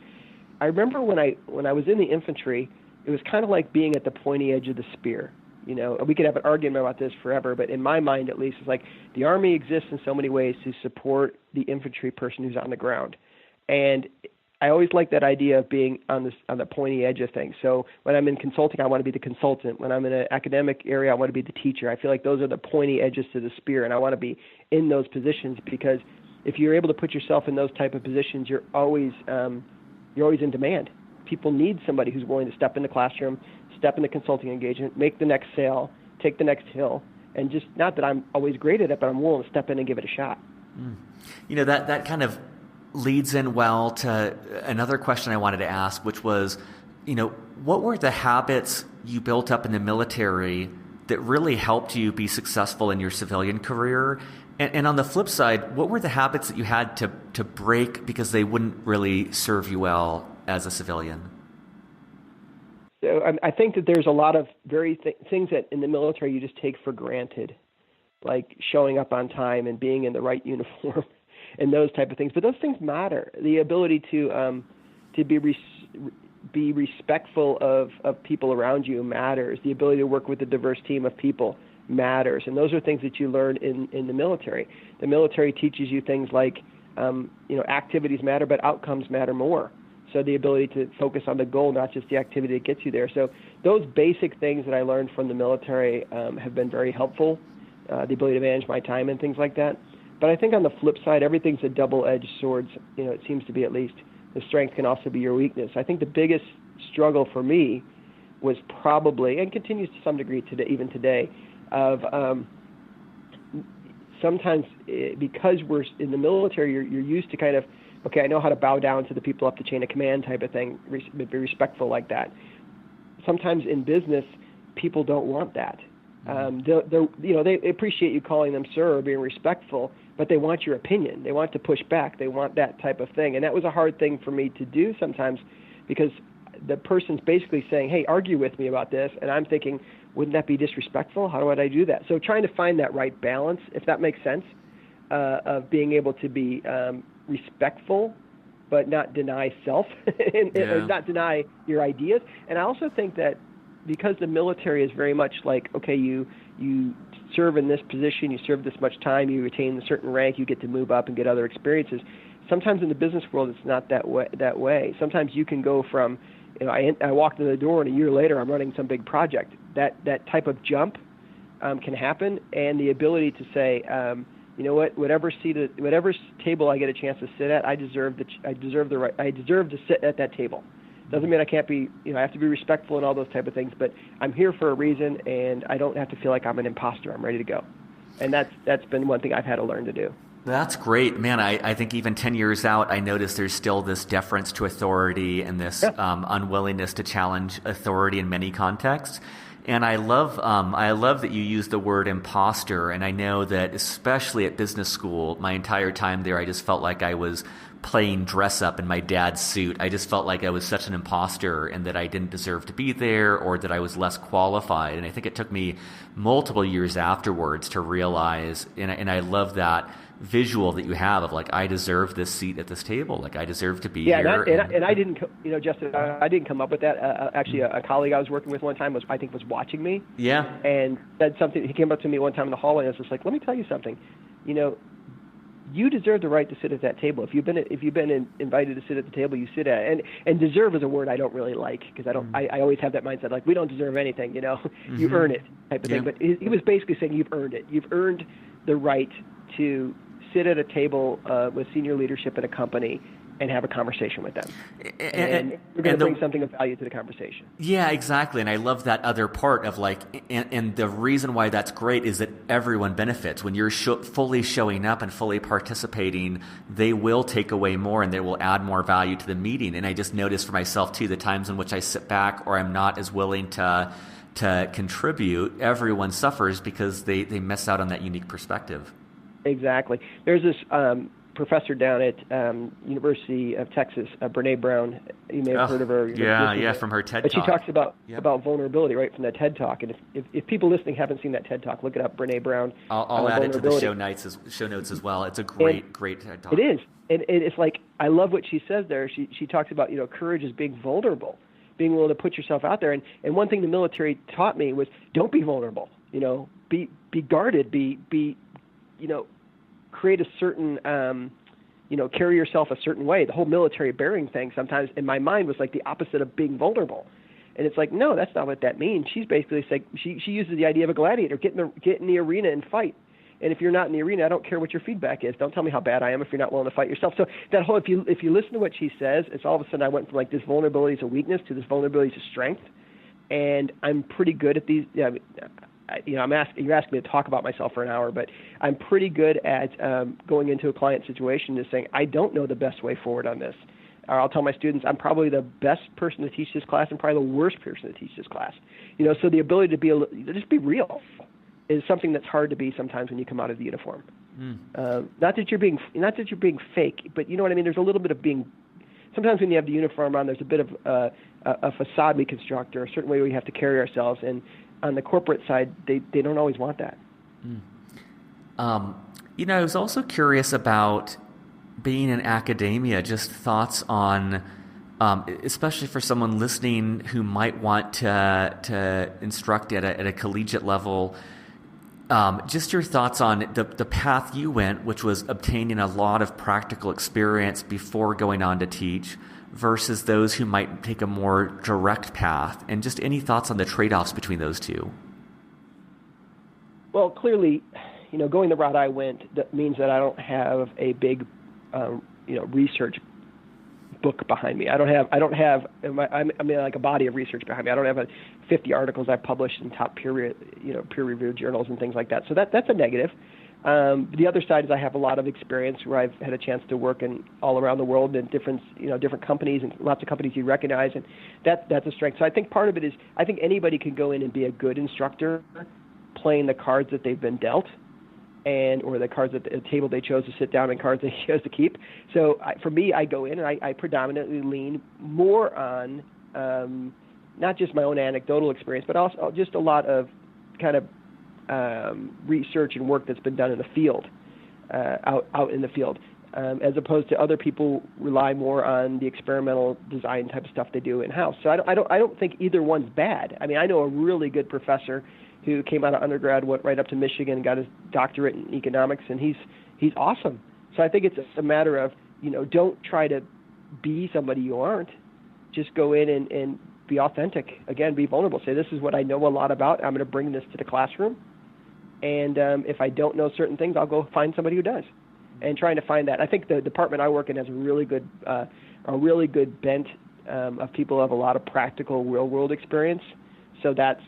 Speaker 2: I remember when I was in the infantry, it was kind of like being at the pointy edge of the spear. We could have an argument about this forever, but in my mind, at least, it's like the Army exists in so many ways to support the infantry person who's on the ground. And I always like that idea of being on the pointy edge of things. So when I'm in consulting, I want to be the consultant. When I'm in an academic area, I want to be the teacher. I feel like those are the pointy edges to the spear, and I want to be in those positions, because if you're able to put yourself in those type of positions, you're always in demand. People need somebody who's willing to step in the classroom, step in the consulting engagement, make the next sale, take the next hill, and just, not that I'm always great at it, but I'm willing to step in and give it a shot.
Speaker 3: That kind of leads in well to another question I wanted to ask, which was, what were the habits you built up in the military that really helped you be successful in your civilian career? And on the flip side, what were the habits that you had to break because they wouldn't really serve you well as a civilian?
Speaker 2: So I think that there's a lot of things that in the military you just take for granted, like showing up on time and being in the right uniform and those type of things. But those things matter. The ability to be be respectful of people around you matters. The ability to work with a diverse team of people matters. And those are things that you learn in the military. The military teaches you things like, activities matter, but outcomes matter more. So the ability to focus on the goal, not just the activity that gets you there. So those basic things that I learned from the military have been very helpful, the ability to manage my time and things like that. But I think on the flip side, everything's a double-edged sword. It seems to be, at least. The strength can also be your weakness. I think the biggest struggle for me was probably, and continues to some degree today, even today, of sometimes because we're in the military, you're used to kind of, okay, I know how to bow down to the people up the chain of command type of thing, be respectful like that. Sometimes in business, people don't want that. They appreciate you calling them sir or being respectful, but they want your opinion. They want to push back. They want that type of thing. And that was a hard thing for me to do sometimes, because the person's basically saying, hey, argue with me about this. And I'm thinking, wouldn't that be disrespectful? How would I do that? So trying to find that right balance, if that makes sense, of being able to be respectful, but not deny self, or not deny your ideas. And I also think that because the military is very much like, okay, you serve in this position, you serve this much time, you retain a certain rank, you get to move up and get other experiences. Sometimes in the business world, it's not that way. Sometimes you can go from, I walked in the door and a year later I'm running some big project. That type of jump can happen, and the ability to say, whatever table I get a chance to sit at, I deserve to sit at that table. Doesn't mean I can't be, I have to be respectful and all those type of things, but I'm here for a reason, and I don't have to feel like I'm an imposter. I'm ready to go. And that's been one thing I've had to learn to do.
Speaker 3: That's great. Man, I think even 10 years out, I notice there's still this deference to authority and this unwillingness to challenge authority in many contexts. And I love that you use the word imposter. And I know that especially at business school, my entire time there, I just felt like I was playing dress up in my dad's suit. I just felt like I was such an imposter and that I didn't deserve to be there, or that I was less qualified. And I think it took me multiple years afterwards to realize, and I love that visual that you have of like, I deserve this seat at this table. Like I deserve to be here.
Speaker 2: And I didn't, Justin, I didn't come up with that. Actually, a colleague I was working with one time was watching me.
Speaker 3: Yeah.
Speaker 2: And said something. He came up to me one time in the hallway and was just like, let me tell you something. You deserve the right to sit at that table. If you've been invited to sit at the table, you sit at it. And deserve is a word I don't really like, because I always have that mindset, like, we don't deserve anything, you earn it type of thing. But he was basically saying you've earned it. You've earned the right to sit at a table with senior leadership in a company and have a conversation with them. And we're going to bring something of value to the conversation.
Speaker 3: Yeah, exactly. And I love that other part of like, and the reason why that's great is that everyone benefits. When you're fully showing up and fully participating, they will take away more and they will add more value to the meeting. And I just noticed for myself too, the times in which I sit back or I'm not as willing to contribute, everyone suffers because they miss out on that unique perspective.
Speaker 2: Exactly. There's this professor down at University of Texas, Brene Brown. You may have heard of her.
Speaker 3: Yeah, from her TED Talk.
Speaker 2: But she talks about vulnerability, right, from that TED Talk. And if people listening haven't seen that TED Talk, look it up, Brene Brown.
Speaker 3: I'll add it to the show notes as well. It's a great TED Talk.
Speaker 2: It is. And it's like, I love what she says there. She talks about, courage is being vulnerable, being willing to put yourself out there. And one thing the military taught me was, don't be vulnerable. Be guarded. Be create a certain, carry yourself a certain way. The whole military bearing thing sometimes in my mind was like the opposite of being vulnerable. And it's like, no, that's not what that means. She's basically saying, she uses the idea of a gladiator, get in the arena and fight. And if you're not in the arena, I don't care what your feedback is. Don't tell me how bad I am if you're not willing to fight yourself. So that whole, if you listen to what she says, it's all of a sudden I went from like this vulnerability to weakness to this vulnerability to strength. And I'm pretty good at these. You're asking me to talk about myself for an hour, but I'm pretty good at going into a client situation and saying, I don't know the best way forward on this. Or I'll tell my students, I'm probably the best person to teach this class and probably the worst person to teach this class. So the ability to just be real is something that's hard to be sometimes when you come out of the uniform. Not that you're being fake, but you know what I mean? There's a little bit of being. Sometimes when you have the uniform on, there's a bit of a facade we construct, or a certain way we have to carry ourselves. And on the corporate side, they don't always want that.
Speaker 3: I was also curious about being in academia, just thoughts on especially for someone listening who might want to instruct at a collegiate level. Just your thoughts on the path you went, which was obtaining a lot of practical experience before going on to teach, versus those who might take a more direct path, and just any thoughts on the trade-offs between those two.
Speaker 2: Well, clearly, going the route I went, that means that I don't have a big, research book behind me. I don't have like a body of research behind me. I don't have 50 articles I've published in top peer-reviewed journals and things like that. So that's a negative. The other side is I have a lot of experience where I've had a chance to work all around the world in different companies and lots of companies you recognize, and that's a strength. So I think part of it is I think anybody can go in and be a good instructor playing the cards that they've been dealt, or the cards at the table they chose to sit down and cards they chose to keep. So for me, I go in and I predominantly lean more on not just my own anecdotal experience, but also just a lot of kind of research and work that's been done in the field, out in the field, as opposed to other people rely more on the experimental design type of stuff they do in-house. So I don't think either one's bad. I mean, I know a really good professor who came out of undergrad, went right up to Michigan, got his doctorate in economics, and he's awesome. So I think it's a matter of, don't try to be somebody you aren't. Just go in and be authentic. Again, be vulnerable. Say, this is what I know a lot about. I'm going to bring this to the classroom. And if I don't know certain things, I'll go find somebody who does. And trying to find that. I think the department I work in has a really good bent of people who have a lot of practical, real-world experience. So that's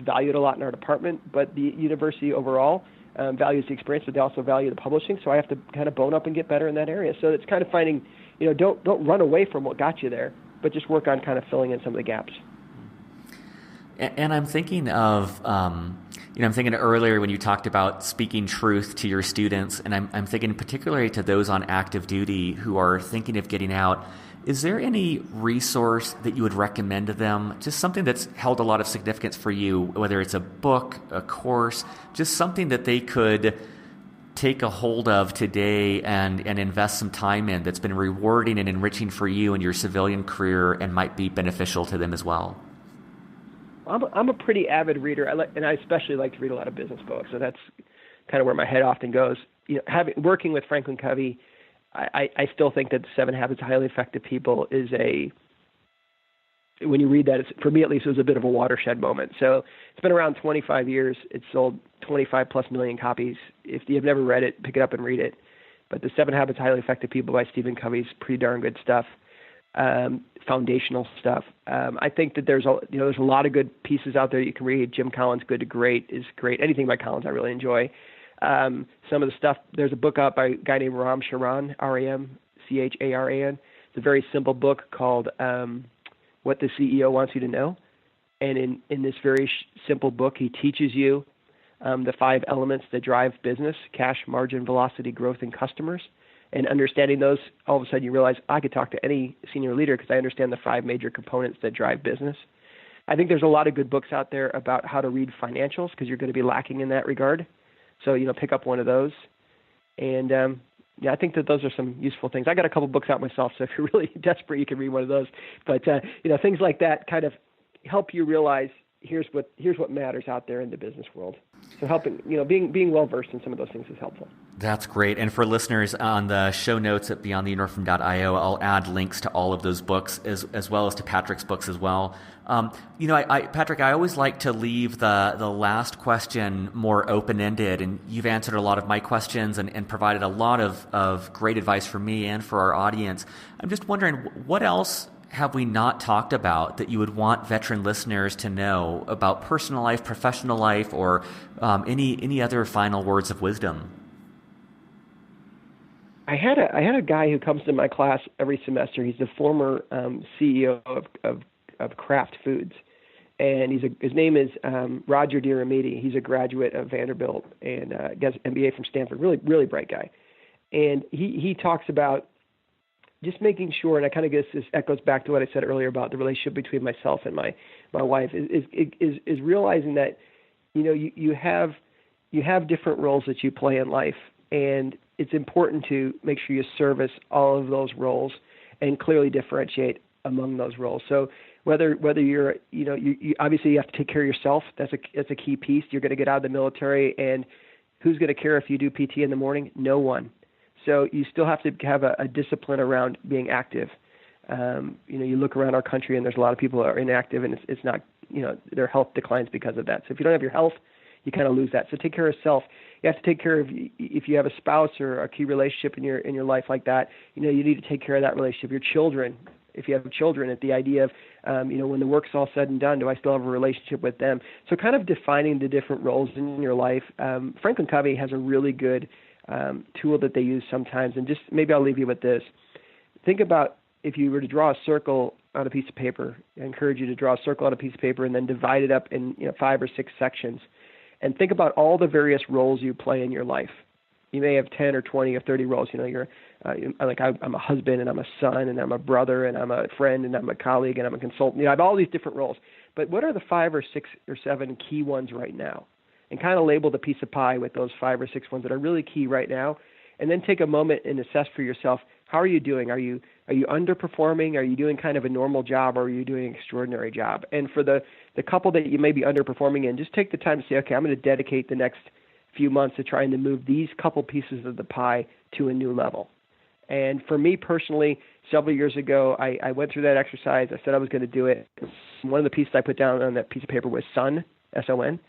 Speaker 2: valued a lot in our department. But the university overall values the experience, but they also value the publishing. So I have to kind of bone up and get better in that area. So it's kind of finding, don't run away from what got you there, but just work on kind of filling in some of the gaps.
Speaker 3: And I'm thinking of, I'm thinking earlier when you talked about speaking truth to your students, and I'm thinking particularly to those on active duty who are thinking of getting out. Is there any resource that you would recommend to them, just something that's held a lot of significance for you, whether it's a book, a course, just something that they could take a hold of today and invest some time in that's been rewarding and enriching for you in your civilian career and might be beneficial to them as well?
Speaker 2: I'm a pretty avid reader, and I especially like to read a lot of business books, so that's kind of where my head often goes. Working with Franklin Covey, I still think that The 7 Habits of Highly Effective People is when you read that, for me at least, it was a bit of a watershed moment. So it's been around 25 years. It's sold 25 plus million copies. If you've never read it, pick it up and read it. But The 7 Habits of Highly Effective People by Stephen Covey is pretty darn good stuff. Foundational stuff. I think that there's a lot of good pieces out there you can read. Jim Collins' Good to Great is great. Anything by Collins I really enjoy. Some of the stuff, there's a book out by a guy named Ram Charan, R-A-M-C-H-A-R-A-N. It's a very simple book called What the CEO Wants You to Know. And in this very simple book, he teaches you the 5 elements that drive business: cash, margin, velocity, growth, and customers. And understanding those, all of a sudden you realize I could talk to any senior leader because I understand the 5 major components that drive business. I think there's a lot of good books out there about how to read financials because you're going to be lacking in that regard. So, pick up one of those. And, I think that those are some useful things. I got a couple books out myself, so if you're really desperate, you can read one of those. But, things like that kind of help you realize here's what matters out there in the business world. So helping, being well-versed in some of those things is helpful.
Speaker 3: That's great. And for listeners, on the show notes at beyondtheuniform.io, I'll add links to all of those books as well as to Patrick's books as well. Patrick, I always like to leave the last question more open-ended, and you've answered a lot of my questions and provided a lot of great advice for me and for our audience. I'm just wondering, what else have we not talked about that you would want veteran listeners to know about personal life, professional life, or any other final words of wisdom?
Speaker 2: I had a guy who comes to my class every semester. He's the former CEO of Kraft Foods, and his name is Roger DiRamiti. He's a graduate of Vanderbilt and gets MBA from Stanford. Really, really bright guy. And he talks about just making sure, and I kind of guess this echoes back to what I said earlier about the relationship between myself and my wife, is realizing that you have different roles that you play in life, and it's important to make sure you service all of those roles and clearly differentiate among those roles. So whether you're, you obviously you have to take care of yourself. That's a key piece. You're going to get out of the military, and who's going to care if you do PT in the morning? No one. So you still have to have a discipline around being active. You look around our country, and there's a lot of people that are inactive, and it's not, their health declines because of that. So if you don't have your health, you kind of lose that. So take care of yourself. You have to take care of, if you have a spouse or a key relationship in your life like that, you need to take care of that relationship. Your children, if you have children, at the idea of, when the work's all said and done, do I still have a relationship with them? So kind of defining the different roles in your life. Franklin Covey has a really good tool that they use sometimes, and just maybe I'll leave you with this. Think about if you were to draw a circle on a piece of paper. I encourage you to draw a circle on a piece of paper and then divide it up in 5 or 6 sections. And think about all the various roles you play in your life. You may have 10 or 20 or 30 roles. You're I'm a husband, and I'm a son, and I'm a brother, and I'm a friend, and I'm a colleague, and I'm a consultant. I have all these different roles. But what are the 5 or 6 or 7 key ones right now? And kind of label the piece of pie with those 5 or 6 ones that are really key right now. And then take a moment and assess for yourself, how are you doing? Are you underperforming? Are you doing kind of a normal job, or are you doing an extraordinary job? And for the couple that you may be underperforming in, just take the time to say, okay, I'm going to dedicate the next few months to trying to move these couple pieces of the pie to a new level. And for me personally, several years ago, I went through that exercise. I said I was going to do it. One of the pieces I put down on that piece of paper was son, S-O-N.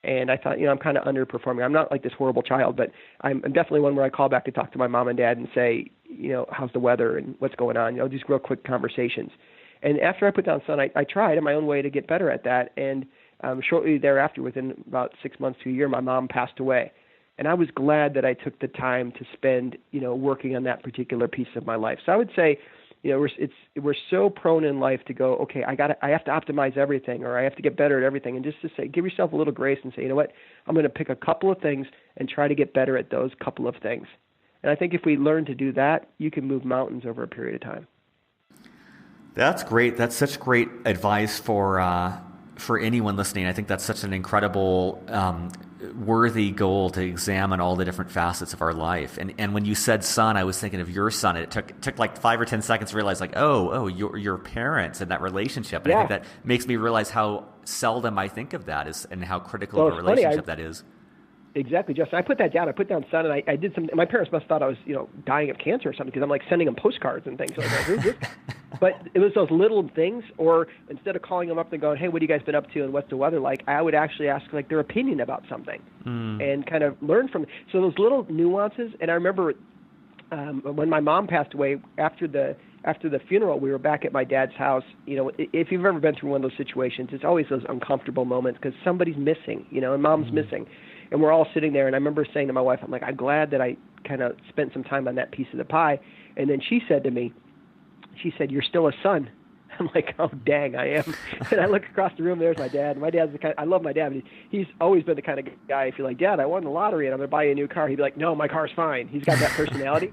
Speaker 2: And I thought, I'm kind of underperforming. I'm not like this horrible child, but I'm definitely one where I call back to talk to my mom and dad and say, how's the weather and what's going on? Just real quick conversations. And after I put down son, I tried in my own way to get better at that. And shortly thereafter, within about 6 months to a year, my mom passed away. And I was glad that I took the time to spend, working on that particular piece of my life. So I would say, we're so prone in life to go, okay, I have to optimize everything, or I have to get better at everything. And just to say, give yourself a little grace and say, you know what, I'm going to pick a couple of things and try to get better at those couple of things. And I think if we learn to do that, you can move mountains over a period of time.
Speaker 3: That's great. That's such great advice for anyone listening. I think that's such an incredible, worthy goal to examine all the different facets of our life. And when you said son, I was thinking of your son. It took like 5 or 10 seconds to realize, like, your parents and that relationship. And I think that makes me realize how seldom I think of that and how critical of a relationship that is.
Speaker 2: Exactly, Justin. I put that down. I put down son, and I did some. My parents must have thought I was, dying of cancer or something, because I'm like sending them postcards and things. So I was like, who's this? But it was those little things, or instead of calling them up and going, hey, what have you guys been up to and what's the weather like, I would actually ask like their opinion about something and kind of learn from it. So those little nuances. And I remember when my mom passed away, after the funeral, we were back at my dad's house. If you've ever been through one of those situations, it's always those uncomfortable moments because somebody's missing, and mom's missing. And we're all sitting there, and I remember saying to my wife, I'm like, I'm glad that I kind of spent some time on that piece of the pie. And then she said to me, you're still a son. I'm like, oh, dang, I am. And I look across the room, there's my dad. My dad's the kind I love my dad, but he's always been the kind of guy, if you're like, Dad, I won the lottery and I'm going to buy you a new car, he'd be like, no, my car's fine. He's got that personality.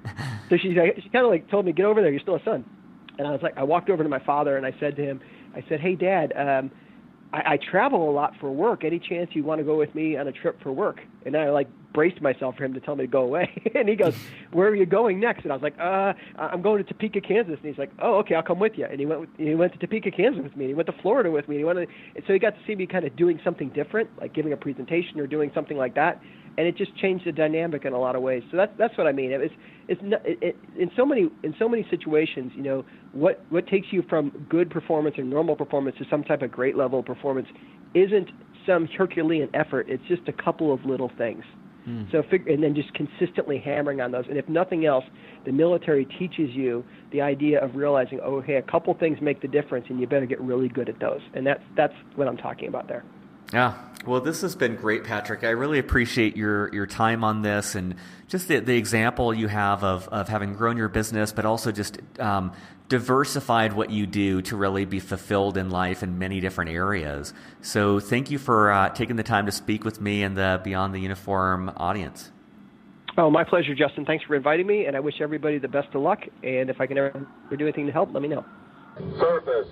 Speaker 2: So she kind of like told me, get over there, you're still a son. And I was like, I walked over to my father and I said to him, hey, Dad, I travel a lot for work. Any chance you want to go with me on a trip for work? And I braced myself for him to tell me to go away. And he goes, where are you going next? And I was like, I'm going to Topeka, Kansas. And he's like, oh, okay, I'll come with you. And he went to Topeka, Kansas with me. And he went to Florida with me. And so he got to see me kind of doing something different, like giving a presentation or doing something like that. And it just changed the dynamic in a lot of ways. So that's what I mean. In so many situations, what takes you from good performance or normal performance to some type of great level of performance isn't some Herculean effort. It's just a couple of little things. So and then just consistently hammering on those. And if nothing else, the military teaches you the idea of realizing, okay, a couple things make the difference, and you better get really good at those. And that's what I'm talking about there.
Speaker 3: Yeah. Well, this has been great, Patrick. I really appreciate your time on this and just the example you have of having grown your business, but also just diversified what you do to really be fulfilled in life in many different areas. So thank you for taking the time to speak with me and the Beyond the Uniform audience.
Speaker 2: Oh, my pleasure, Justin. Thanks for inviting me, and I wish everybody the best of luck. And if I can ever do anything to help, let me know.
Speaker 4: Surface.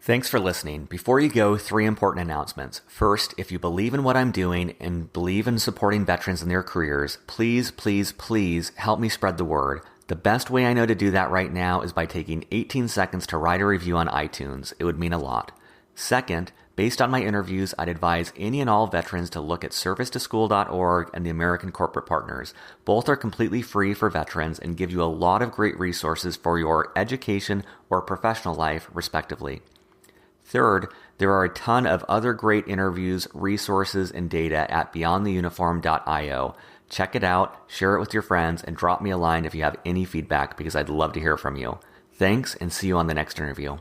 Speaker 3: Thanks for listening. Before you go, 3 important announcements. First, if you believe in what I'm doing and believe in supporting veterans in their careers, please, please, please help me spread the word. The best way I know to do that right now is by taking 18 seconds to write a review on iTunes. It would mean a lot. Second, based on my interviews, I'd advise any and all veterans to look at servicetoschool.org and the American Corporate Partners. Both are completely free for veterans and give you a lot of great resources for your education or professional life, respectively. Third, there are a ton of other great interviews, resources, and data at beyondtheuniform.io. Check it out, share it with your friends, and drop me a line if you have any feedback because I'd love to hear from you. Thanks, and see you on the next interview.